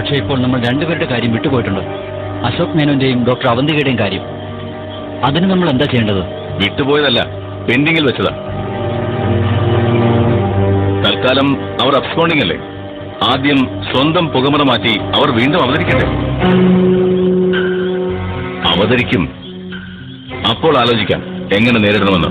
പക്ഷേ ഇപ്പോൾ നമ്മൾ രണ്ടുപേരുടെ കാര്യം വിട്ടുപോയിട്ടുണ്ട്. അശോക് മേനോന്റെയും ഡോക്ടർ അവന്തികയുടെയും കാര്യം. അതിന് നമ്മൾ എന്താ ചെയ്യേണ്ടത്? വിട്ടുപോയതല്ല, പെൻഡിങ്ങിൽ വെച്ചതാ. തൽക്കാലം അവർ അബ്സ്കോണ്ടിംഗ് അല്ലേ. ആദ്യം സ്വന്തം പുകമറ മാറ്റി അവർ വീണ്ടും അവതരിക്കട്ടെ. അവതരിക്കും. അപ്പോൾ ആലോചിക്കാം എങ്ങനെ നേരിടണമെന്ന്.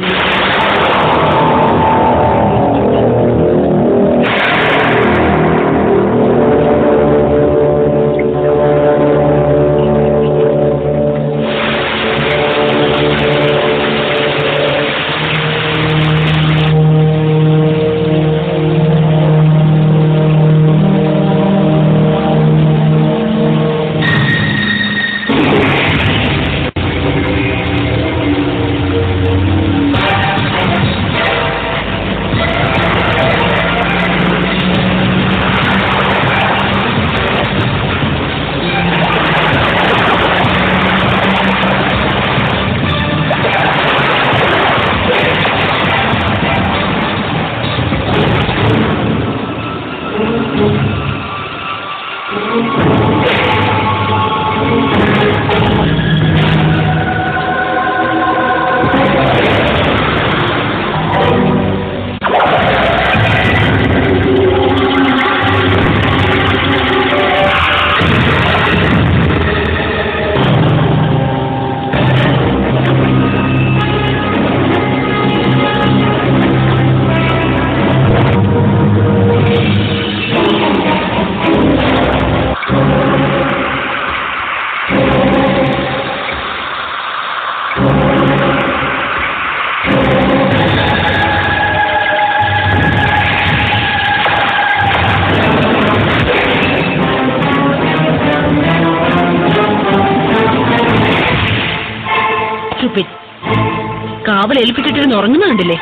കാവൽ ഏൽപ്പിച്ചിട്ടിരുന്ന് ഉറങ്ങുന്നുണ്ടല്ലേ?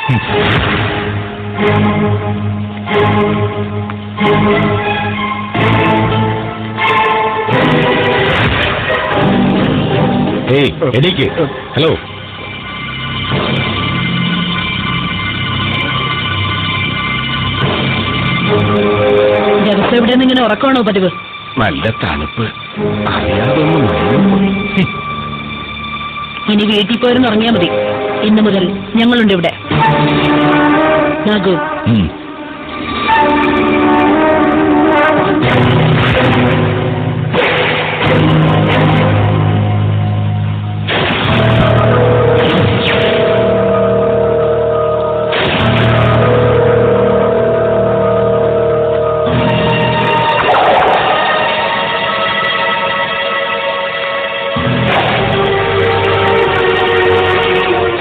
എനിക്ക് ഹലോ, ദിവസം ഇവിടെ നിന്ന് ഇങ്ങനെ ഉറക്കമാണോ പതിവ്? നല്ല തണുപ്പ് അറിയാതൊന്നും. ഇനി വീട്ടിൽ പോയിരുന്ന് ഉറങ്ങിയാൽ മതി. ഇന്നു മുതൽ ഞങ്ങളുണ്ട് ഇവിടെ. നാഗു,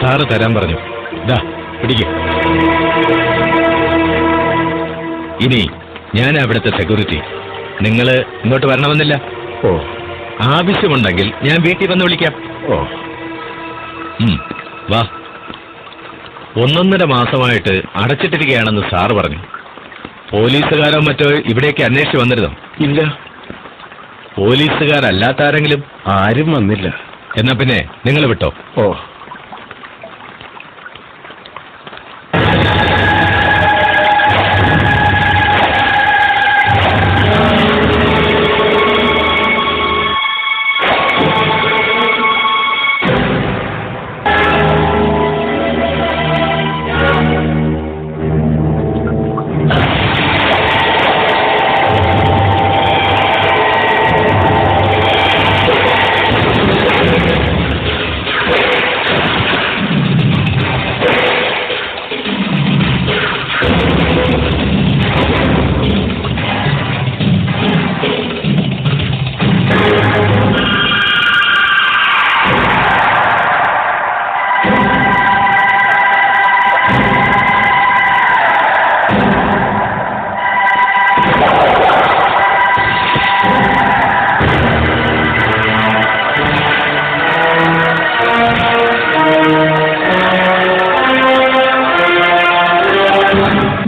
സാറ് തരാൻ പറഞ്ഞു. ഇതാ പിടിക്ക്. ഇനി ഞാൻ അവിടുത്തെ സെക്യൂരിറ്റി. നിങ്ങൾ ഇങ്ങോട്ട് വരണമെന്നില്ല. ഓ, ആവശ്യമുണ്ടെങ്കിൽ ഞാൻ വീട്ടിൽ വന്ന് വിളിക്കാം. ഓ, വാ. 1.5 മാസമായിട്ട് അടച്ചിട്ടിരിക്കുകയാണെന്ന് സാറ് പറഞ്ഞു. പോലീസുകാരോ മറ്റോ ഇവിടേക്ക് അന്വേഷിച്ച് വന്നിരുന്നോ? ഇല്ല. പോലീസുകാരല്ലാത്ത ആരെങ്കിലും? ആരും വന്നില്ല. എന്നാ പിന്നെ നിങ്ങൾ വിട്ടോ. ഓ,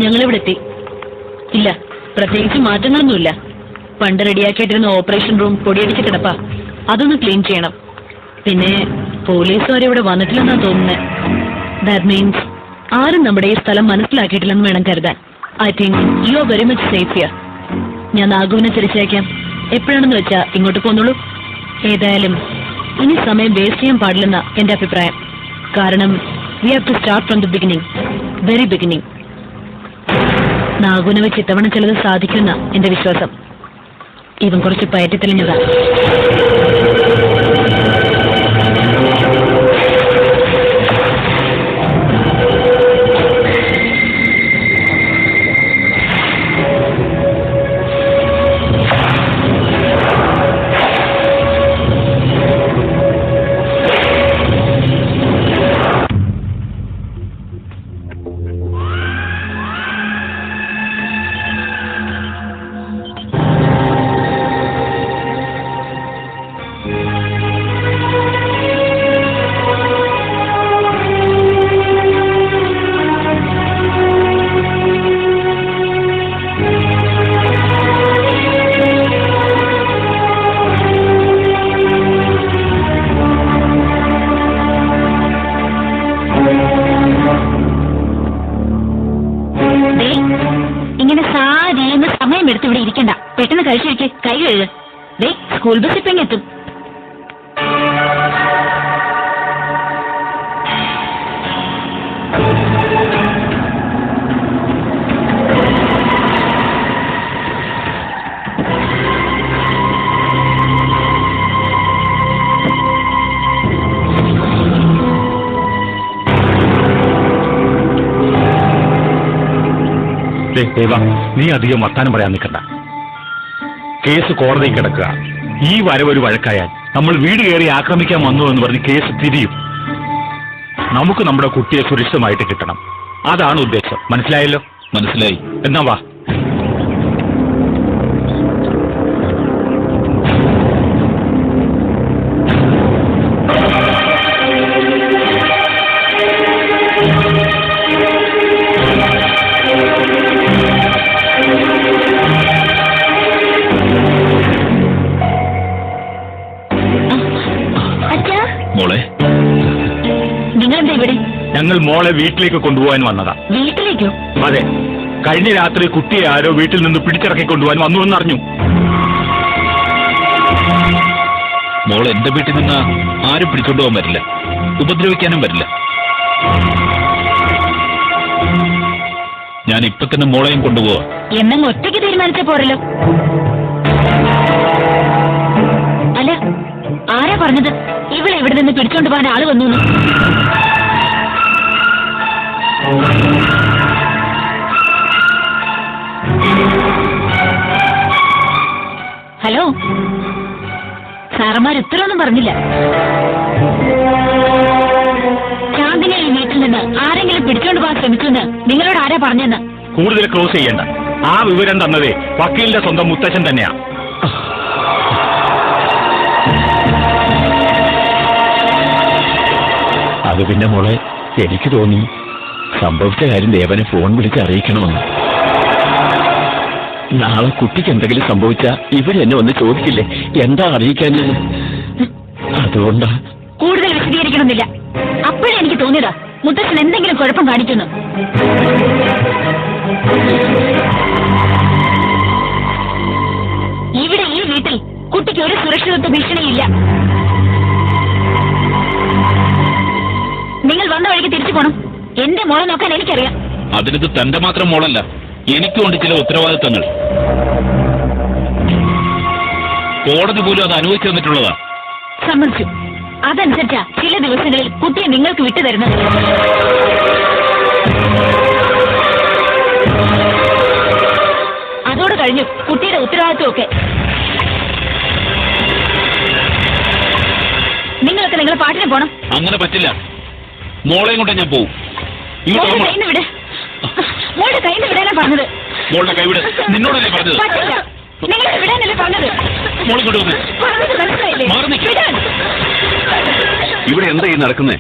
ഞങ്ങളിവിടെ എത്തി. ഇല്ല, പ്രത്യേകിച്ച് മാറ്റങ്ങളൊന്നുമില്ല. പണ്ട് റെഡിയാക്കിയിട്ടിരുന്ന ഓപ്പറേഷൻ റൂം പൊടിയടിച്ച് കിടപ്പാ. അതൊന്ന് ക്ലീൻ ചെയ്യണം. പിന്നെ പോലീസുകാരിവിടെ വന്നിട്ടില്ലെന്നാ തോന്നുന്നത്. ദാറ്റ് മീൻസ് ആരും നമ്മുടെ ഈ സ്ഥലം മനസ്സിലാക്കിയിട്ടില്ലെന്ന് വേണം കരുതാൻ. I think you are very much safe here. ഞാൻ നാഗുവിനെ തിരിച്ചയക്കാം. എപ്പോഴാണെന്ന് വെച്ചാ ഇങ്ങോട്ട് പോന്നോളൂ. ഏതായാലും ഇനി സമയം വേസ്റ്റ് ചെയ്യാൻ പാടില്ലെന്ന എന്റെ അഭിപ്രായം. കാരണം we have to start from the beginning, very beginning. നാഗുനെ വെച്ച് ഇത്തവണ ചിലത് സാധിക്കുന്ന എന്റെ വിശ്വാസം. ഇവൻ കുറച്ച് പയറ്റി തെളിഞ്ഞതാ. ഇങ്ങനെ സാരിയുന്ന സമയം എടുത്ത് ഇവിടെ ഇരിക്കണ്ട. പെട്ടെന്ന് കഴിച്ചു കൈ കഴുക. ദേ സ്കൂൾ ബസ് ഇപ്പം എത്തും. നീ അധികം വർത്താനം പറയാൻ നിൽക്കണ്ട. കേസ് കോടതിയിൽ കിടക്കുക. ഈ വരവൊരു വഴക്കായാൽ നമ്മൾ വീട് കയറി ആക്രമിക്കാൻ വന്നു എന്ന് പറഞ്ഞ് കേസ് തിരിയും. നമുക്ക് നമ്മുടെ കുട്ടിയെ സുരക്ഷിതമായിട്ട് കിട്ടണം. അതാണ് ഉദ്ദേശം. മനസ്സിലായല്ലോ? മനസ്സിലായി. എന്നാ വാ. മോളെ, നിങ്ങളെന്താ ഇവിടെ? ഞങ്ങൾ മോളെ വീട്ടിലേക്ക് കൊണ്ടുപോകാൻ വന്നതാ. വീട്ടിലേക്കോ? അതെ, കഴിഞ്ഞ രാത്രി കുട്ടിയെ ആരോ വീട്ടിൽ നിന്ന് പിടിച്ചിറക്കി കൊണ്ടുപോകാൻ വന്നു എന്നറിഞ്ഞു. മോൾ എന്റെ വീട്ടിൽ നിന്ന് ആരും പിടിച്ചോണ്ടുപോകാൻ പറ്റില്ല, ഉപദ്രവിക്കാനും പറ്റില്ല. ഞാൻ ഇപ്പൊ തന്നെ മോളെയും കൊണ്ടുപോവാ. എന്നങ്ങ് ഒറ്റയ്ക്ക് തീരുമാനിച്ച പോരല്ലോ. അല്ല, ആരാ പറഞ്ഞത് ഇവിടെ ഇവിടെ നിന്ന് പിടിച്ചോണ്ട് പോകാൻ ആള് വന്നു? ഹലോ, സാറന്മാർ ഉത്തരവൊന്നും പറഞ്ഞില്ല. ശാന്തിനെ ഈ വീട്ടിൽ നിന്ന് ആരെങ്കിലും പിടിച്ചോണ്ട് പോകാൻ ശ്രമിച്ചെന്ന് നിങ്ങളോട് ആരാ പറഞ്ഞെന്ന്? കൂടുതൽ ക്ലോസ് ചെയ്യണ്ട. ആ വിവരം തന്നതേ വക്കീലിന്റെ സ്വന്തം മുത്തച്ഛൻ തന്നെയാ. അത് പിന്നെ മോളെ, എനിക്ക് തോന്നി സംഭവിച്ച കാര്യം ദേവനെ ഫോൺ വിളിച്ച് അറിയിക്കണമെന്ന്. നാളെ കുട്ടിക്ക് എന്തെങ്കിലും സംഭവിച്ചാ ഇവരെന്നെ ഒന്ന് ചോദിക്കില്ലേ എന്താ അറിയിക്കാനെന്ന്? അതുകൊണ്ടാ. കൂടുതൽ വിശദീകരിക്കണമെന്നില്ല. അപ്പോഴേ എനിക്ക് തോന്നിയതാ മുത്തച്ഛൻ എന്തെങ്കിലും കുഴപ്പം കാണിക്കുന്നു. ഇവിടെ ഈ വീട്ടിൽ കുട്ടിക്ക് ഒരു സുരക്ഷിതത്വ ഭീഷണിയില്ല. നിങ്ങൾ വന്ന വഴിക്ക് തിരിച്ചു പോണം. എന്റെ മോളെ നോക്കാൻ എനിക്കറിയാം. അതിനത് തന്റെ മാത്രം മോളല്ല, എനിക്കുണ്ട് ചില ഉത്തരവാദിത്തങ്ങൾ. കോടതി പോലും അത് അനുവദിച്ചു തന്നിട്ടുള്ളതാ. സമ്മതിച്ചു. അതനുസരിച്ചാ ചില ദിവസങ്ങളിൽ കുട്ടിയെ നിങ്ങൾക്ക് വിട്ടുതരുന്നത്. അതോട് കഴിഞ്ഞു കുട്ടിയുടെ ഉത്തരവാദിത്വമൊക്കെ. നിങ്ങളൊക്കെ നിങ്ങളെ പാട്ടിന് പോണം. അങ്ങനെ പറ്റില്ല. മോളെയും കൊണ്ടേ ഞാൻ പോവും. മോളുടെ കയ്യിൽ നിന്ന് വിട്. മോളുടെ കയ്യിൽ നിന്ന് വിടാനാ പറഞ്ഞത്. മോളുടെ കൈവിട്. നിന്നോടല്ലേ പറഞ്ഞത്? പറ്റില്ല. നിങ്ങളെ വിടാനല്ലേ പറഞ്ഞത്? മോളെ കൊണ്ടുവന്ന് പറഞ്ഞത് മനസ്സിലായില്ലേ? മാറി നിൽക്ക്. വിടാൻ. ഇവിടെ എന്താ ഈ നടക്കുന്നേ?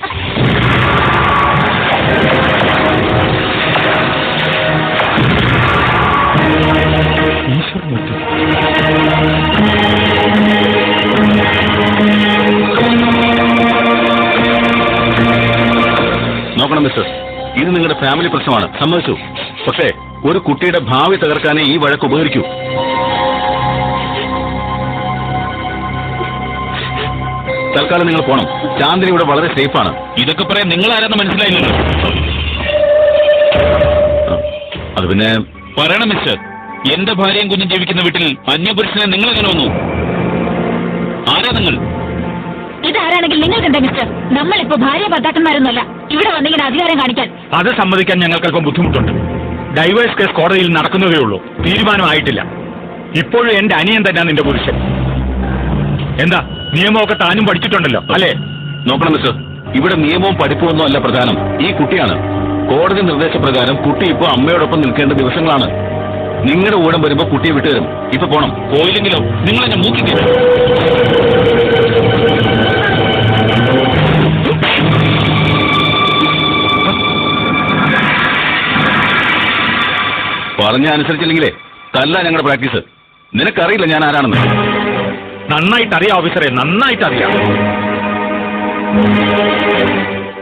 നോക്കണം മിസ്റ്റർ, ഇത് നിങ്ങളുടെ ഫാമിലി പ്രശ്നമാണ്, സമ്മതിച്ചു. പക്ഷേ ഒരു കുട്ടിയുടെ ഭാവി തകർക്കാനേ ഈ വഴക്ക് ഉപകരിക്കൂ. തൽക്കാലം നിങ്ങൾ പോണം. ചാന്ദിനി ഇവിടെ വളരെ സേഫാണ്. ഇതൊക്കെ പറയാൻ നിങ്ങൾ ആരാന്ന് മനസ്സിലായില്ലല്ലോ. അത് പിന്നെ പറയണം മിസ്റ്റർ, എന്റെ ഭാര്യയും കുഞ്ഞും ജീവിക്കുന്ന വീട്ടിൽ അന്യപുരുഷനെ നിങ്ങൾ എങ്ങനെ വന്നു? ആരാ നിങ്ങൾ? ഇതാരാണെങ്കിൽ നിങ്ങൾക്ക് മിസ്റ്റർ, നമ്മളിപ്പോ ഭാര്യ ഭർത്താക്കന്മാരൊന്നുമല്ല ഇവിടെ വന്നിങ്ങനെ അധികാരം കാണിക്കാൻ. അത് സമ്മതിക്കാൻ ഞങ്ങൾക്കല്പം ബുദ്ധിമുട്ടുണ്ട്. ഡൈവേഴ്സ് കേസ് കോടതിയിൽ നടക്കുന്നതേ ഉള്ളൂ, തീരുമാനമായിട്ടില്ല. ഇപ്പോഴും എന്റെ അനിയൻ തന്നെയാണ് നിന്റെ പുരുഷൻ. എന്താ, നിയമമൊക്കെ താനും പഠിച്ചിട്ടുണ്ടല്ലോ അല്ലേ? നോക്കണം മിസ്റ്റർ, ഇവിടെ നിയമവും പഠിപ്പുമൊന്നും അല്ല പ്രധാനം, ഈ കുട്ടിയാണ്. കോടതി നിർദ്ദേശപ്രകാരം കുട്ടി ഇപ്പൊ അമ്മയോടൊപ്പം നിൽക്കേണ്ട ദിവസങ്ങളാണ്. നിങ്ങളുടെ ഊഴം വരുമ്പോ കുട്ടിയെ വിട്ടുതരും. ഇപ്പൊ പോണം. പോയില്ലെങ്കിലോ നിങ്ങൾ എന്നെ മൂക്കിക്കില്ല. പറഞ്ഞ അനുസരിച്ചില്ലെങ്കിലേ തല്ല ഞങ്ങളുടെ പ്രാക്ടീസ്. നിനക്കറിയില്ല ഞാൻ ആരാണെന്ന്. നന്നായിട്ടറിയാം ഓഫീസറെ, നന്നായിട്ടറിയാം.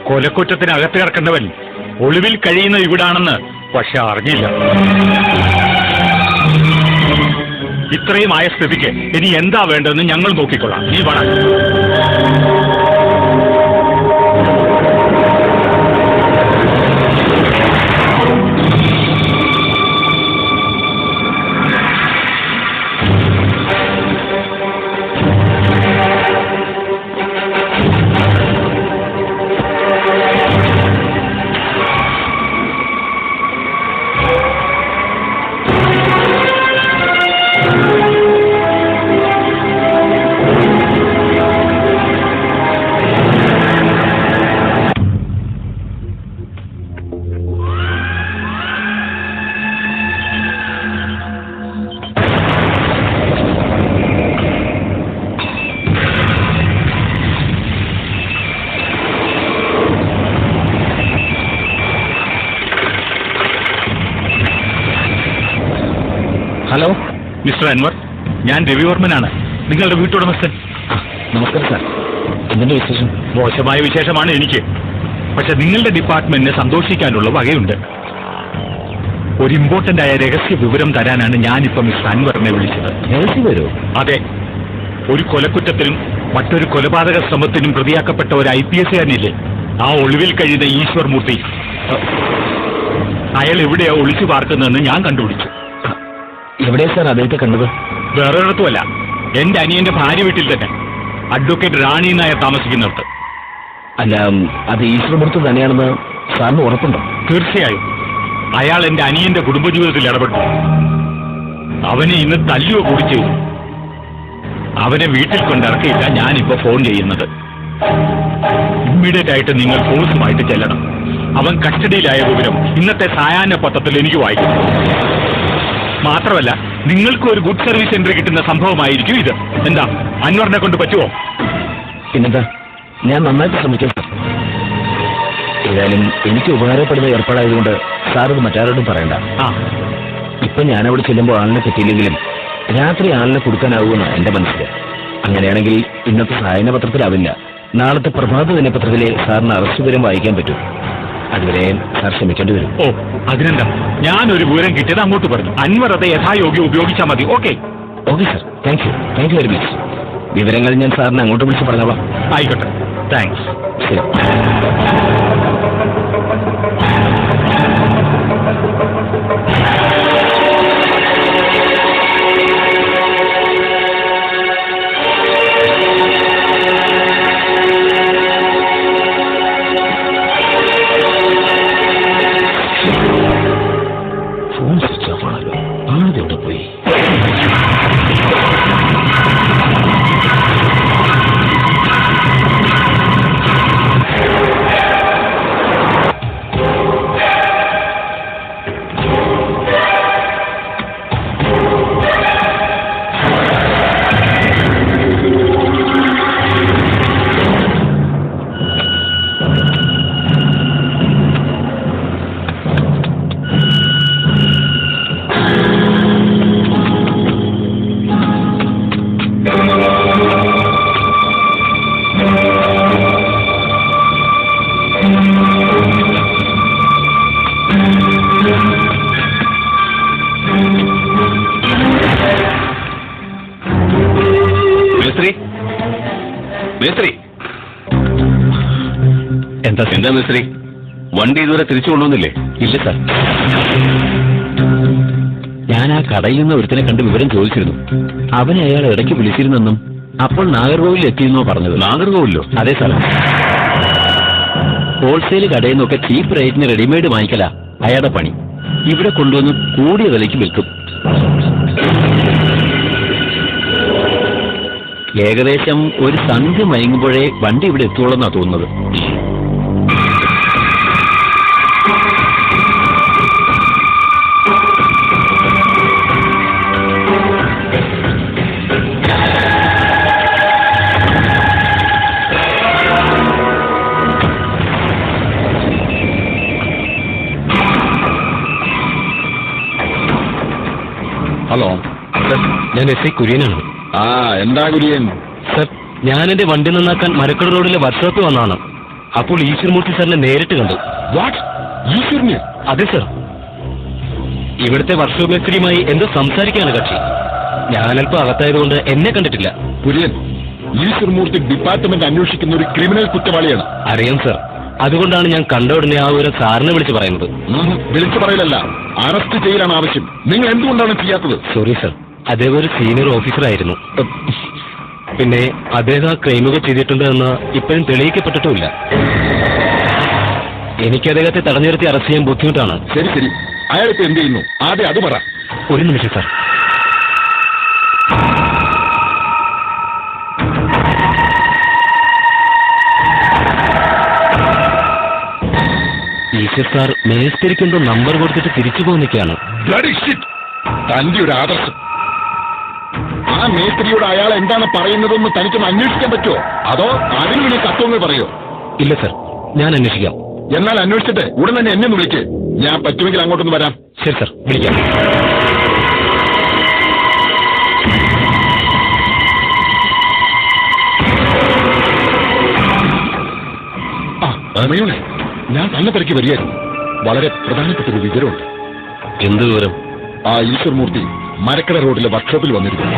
കൊലക്കുറ്റത്തിനകത്ത് കിടക്കേണ്ടവൻ ഒളിവിൽ കഴിയുന്ന ഇവിടാണെന്ന് പക്ഷെ അറിഞ്ഞില്ല. ഇത്രയും ആയ സ്ഥിതിക്ക് ഇനി എന്താ വേണ്ടതെന്ന് ഞങ്ങൾ നോക്കിക്കൊള്ളാം. നീ വളാൻ. ഹലോ മിസ്റ്റർ അൻവർ, ഞാൻ രവിവർമ്മനാണ്, നിങ്ങളുടെ വീട്ടുടമസ്ഥൻ. നമസ്കാരം സാർ. എന്തിന്റെ വിശേഷം? മോശമായ വിശേഷമാണ് എനിക്ക്. പക്ഷെ നിങ്ങളുടെ ഡിപ്പാർട്ട്മെന്റിനെ സന്തോഷിക്കാനുള്ള വകയുണ്ട്. ഒരു ഇമ്പോർട്ടന്റ് ആയ രഹസ്യ വിവരം തരാനാണ് ഞാനിപ്പോ മിസ്റ്റർ അൻവറിനെ വിളിച്ചത്. രഹസ്യമോ? അതെ, ഒരു കൊലക്കുറ്റത്തിനും മറ്റൊരു കൊലപാതക ശ്രമത്തിനും പ്രതിയാക്കപ്പെട്ട ഒരു IPS കാരനില്ലേ, ആ ഒളിവിൽ കഴിയുന്ന ഈശ്വർമൂർത്തി, അയാൾ എവിടെയാ ഒളിച്ചു പാർക്കുന്നതെന്ന് ഞാൻ കണ്ടുപിടിച്ചു. എവിടെയാ സാർ അദ്ദേഹത്തെ കണ്ടത്? വേറൊരിടത്തുമല്ല, എന്റെ അനിയന്റെ ഭാര്യ വീട്ടിൽ തന്നെ, അഡ്വക്കേറ്റ് റാണി നായർ താമസിക്കുന്നിടത്ത്. അല്ല, അത് ഈശ്വരമൂർത്തി തന്നെയാണെന്ന് സാറിന് ഉറപ്പുണ്ടോ? തീർച്ചയായും. അയാൾ എന്റെ അനിയന്റെ കുടുംബജീവിതത്തിൽ ഇടപെട്ടു. അവനെ ഇന്ന് തല്ലുക കൂടി ചെയ്തു. അവനെ വീട്ടിൽ കൊണ്ടിറക്കിയില്ല ഞാനിപ്പോ ഫോൺ ചെയ്യുന്നത്. ഇമ്മീഡിയറ്റ് ആയിട്ട് നിങ്ങൾ ഫോഴ്സുമായിട്ട് ചെല്ലണം. അവൻ കസ്റ്റഡിയിലായ വിവരം ഇന്നത്തെ സായാഹ്ന പത്രത്തിൽ എനിക്ക് വായിക്കും. മാത്രമല്ല, നിങ്ങൾക്ക് ഒരു ഗുഡ് സർവീസ് എൻട്രി കിട്ടുന്ന സംഭവമായിരിക്കും ഇത്. എന്താ, അൻവറിനെ കൊണ്ട് പറ്റുമോ? പിന്നെന്താ, ഞാൻ നന്നായിട്ട് ശ്രമിക്കാം സാർ. ഏതായാലും എനിക്ക് ഉപകാരപ്പെടുന്ന ഏർപ്പാടായതുകൊണ്ട് സാറത് മറ്റാരോടും പറയണ്ട. ഇപ്പൊ ഞാനവിടെ ചെല്ലുമ്പോൾ ആളിനെ പറ്റിയില്ലെങ്കിലും രാത്രി ആളിനെ കൊടുക്കാനാവുമെന്നാണ് എന്റെ മനസ്സിൽ. അങ്ങനെയാണെങ്കിൽ ഇന്നത്തെ സായന പത്രത്തിലാവില്ല, നാളത്തെ പ്രഭാത ദിനപത്രത്തിലെ സാറിന് അറസ്റ്റ് വിവരം വായിക്കാൻ പറ്റും. അതുവരെ സാർ ക്ഷമിക്കേണ്ടി വരും. ഓ, അതിനെന്താ, ഞാനൊരു വിവരം കിട്ടിയത് അങ്ങോട്ട് പറഞ്ഞു. അൻവർ അത് യഥായോഗ്യം ഉപയോഗിച്ചാൽ മതി. Okay okay sir, thank you very much. വിവരങ്ങൾ ഞാൻ സാറിനെ അങ്ങോട്ട് വിളിച്ച് പറഞ്ഞോളാം. ആയിക്കോട്ടെ, താങ്ക്സ്. ശരി. ഫോൺ സ്വിച്ച് ഓഫ് ആണല്ലോ, ആദ്യം പോയി. മേസ്ത്രി, എന്താ എന്താ മേസ്ത്രി, വണ്ടി ഇതുവരെ തിരിച്ചു കൊണ്ടുവന്നില്ലേ? ഇല്ല സാർ, ഞാൻ ആ കടയിൽ നിന്ന് ഒരുത്തിനെ കണ്ട് വിവരം ചോദിച്ചിരുന്നു. അവനെ അയാൾ ഇടയ്ക്ക് വിളിച്ചിരുന്നെന്നും അപ്പോൾ നാഗർകോവിലിൽ എത്തിയെന്നോ പറഞ്ഞത്. നാഗർകോവിലോ? അതെ സാർ, ഹോൾസെയിൽ കടയിൽ നിന്നൊക്കെ ചീപ്പ് റേറ്റിന് റെഡിമെയ്ഡ് വാങ്ങിക്കല അയാളുടെ പണി. ഇവിടെ കൊണ്ടുവന്ന് കൂടിയ വിലയ്ക്ക് വിൽക്കും. ഏകദേശം ഒരു സന്ധ്യ മയങ്ങുമ്പോഴേ വണ്ടി ഇവിടെ എത്തുള്ളൂന്നാ തോന്നുന്നത്. ഹലോ, ഞാൻ എസ് ഐ കുര്യനാണ്. ആ എന്താ കുര്യൻ? സർ, ഞാൻ എന്റെ വണ്ടി നന്നാക്കാൻ മരക്കട റോഡിലെ വർക്ക്ഷോപ്പിൽ വന്നതാണ്. അപ്പോൾ ഈശ്വരമൂർത്തി സാറിനെ നേരിട്ട് കണ്ടു. വാട്ട്? ഈശ്വരന്? അതെ സർ, ഇവിടുത്തെ വർക്ക്ഷോപ്പ് മേസ്ത്രിയുമായി എന്തോ സംസാരിക്കാണ് കക്ഷി. ഞാനല്പം അകത്തായതുകൊണ്ട് എന്നെ കണ്ടിട്ടില്ല. കുര്യൻ, ഈശ്വരമൂർത്തി ഡിപ്പാർട്ട്മെന്റ് അന്വേഷിക്കുന്ന ഒരു ക്രിമിനൽ കുറ്റവാളിയാണ്. അറിയാം സർ, അതുകൊണ്ടാണ് ഞാൻ കണ്ട ഉടനെ ആ ഒരു സാറിനെ വിളിച്ച് പറയുന്നത്. വിളിച്ചു പറയലല്ല, അറസ്റ്റ് ചെയ്യലാണ് ആവശ്യം. നിങ്ങൾ എന്തുകൊണ്ടാണ് ചെയ്യാത്തത്? സോറി സർ, അദ്ദേഹം ഒരു സീനിയർ ഓഫീസറായിരുന്നു. പിന്നെ അദ്ദേഹം ആ ക്രൈമൊക്കെ ചെയ്തിട്ടുണ്ട് എന്ന് ഇപ്പോഴും തെളിയിക്കപ്പെട്ടിട്ടുമില്ല. എനിക്ക് അദ്ദേഹത്തെ തടഞ്ഞു നിർത്തി അറസ്റ്റ് ചെയ്യാൻ ബുദ്ധിമുട്ടാണ്. ശരി ശരി, അയാളിപ്പോ എന്ത് ചെയ്യുന്നു? ആദ്യം അത് പറ. ഒരു നിമിഷം സാർ. ഈശ്വർ സാർ മേസ്തിരിക്കെന്തോ നമ്പർ കൊടുത്തിട്ട് തിരിച്ചു പോന്നിക്കാണ്. തന്റെ ഒരു ആദർശം. ആ മേസ്ത്രിയോട് അയാൾ എന്താണ് പറയുന്നതെന്ന് തനിക്കൊന്ന് അന്വേഷിക്കാൻ പറ്റുമോ? അതോ അതിന് വേണ്ടി തത്വങ്ങൾ പറയോ? ഇല്ല സർ, ഞാൻ അന്വേഷിക്കാം. എന്നാൽ അന്വേഷിച്ചിട്ട് ഉടൻ തന്നെ എന്നെ ഒന്ന് വിളിക്ക്. ഞാൻ പറ്റുമെങ്കിൽ അങ്ങോട്ടൊന്ന് വരാം. ശരി സർ, വിളിക്കാം. അമ്മയോടെ ഞാൻ തന്നെ തിരക്കി വരികയായിരുന്നു. വളരെ പ്രധാനപ്പെട്ട ഒരു വിവരമുണ്ട്. എന്ത് വിവരം? ആ ഈശ്വരമൂർത്തി മരക്കട റോഡിലെ വർക്ക്ഷോപ്പിൽ വന്നിരിക്കുന്നു.